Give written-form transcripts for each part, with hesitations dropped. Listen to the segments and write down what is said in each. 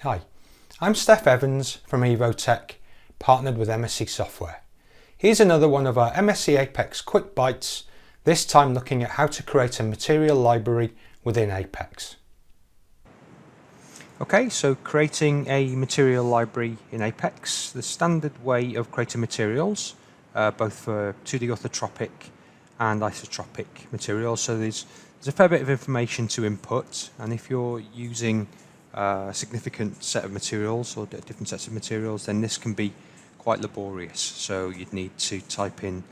Hi, I'm Steph Evans from Evotech, partnered with MSC Software. Here's another one of our MSC Apex quick bites, this time looking at how to create a material library within Apex. Okay, so creating a material library in Apex, the standard way of creating materials, both for 2D orthotropic and isotropic materials. So there's a fair bit of information to input, and if you're using a significant set of materials or different sets of materials, then this can be quite laborious. So you'd need to type in,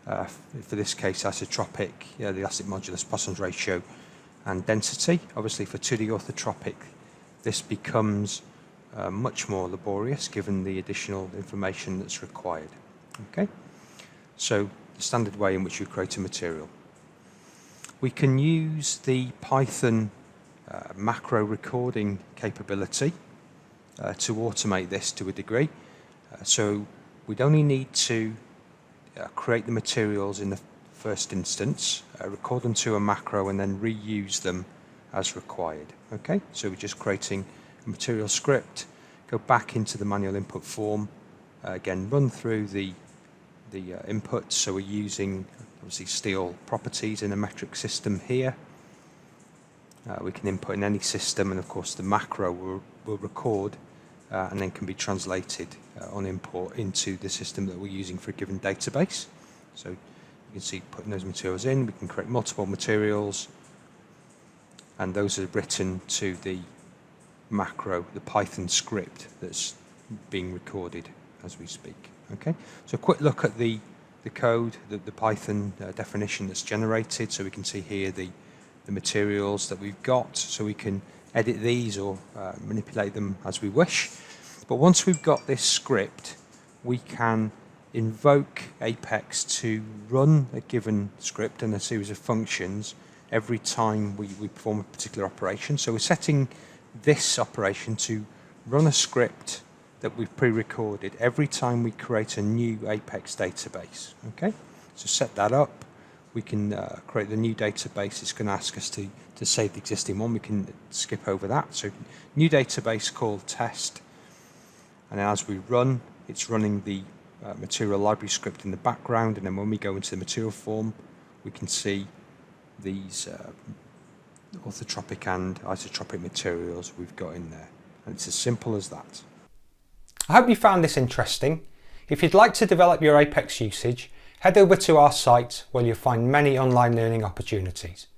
for this case, isotropic, the elastic modulus, Poisson's ratio, and density. Obviously for 2D orthotropic, this becomes much more laborious given the additional information that's required. Okay, so the standard way in which you create a material. We can use the Python macro recording capability to automate this to a degree. So we'd only need to create the materials in the first instance, record them to a macro, and then reuse them as required. Okay, so we're just creating a material script, go back into the manual input form, again run through the inputs. So we're using obviously steel properties in a metric system here. We can input in any system, and of course the macro will record and then can be translated on import into the system that we're using for a given database. So you can see putting those materials in, we can create multiple materials, and those are written to the macro, the Python script that's being recorded as we speak. Okay, so a quick look at the code, the Python definition that's generated. So we can see here the materials that we've got, so we can edit these or manipulate them as we wish. But once we've got this script, we can invoke Apex to run a given script and a series of functions every time we perform a particular operation. So we're setting this operation to run a script that we've pre-recorded every time we create a new Apex database. Okay, so set that up. We can create the new database. It's going to ask us to save the existing one. We can skip over that. So new database called test, and as we run, it's running the material library script in the background, and then when we go into the material form, we can see these orthotropic and isotropic materials we've got in there, and it's as simple as that. I hope you found this interesting. If you'd like to develop your Apex usage, head over to our site where you'll find many online learning opportunities.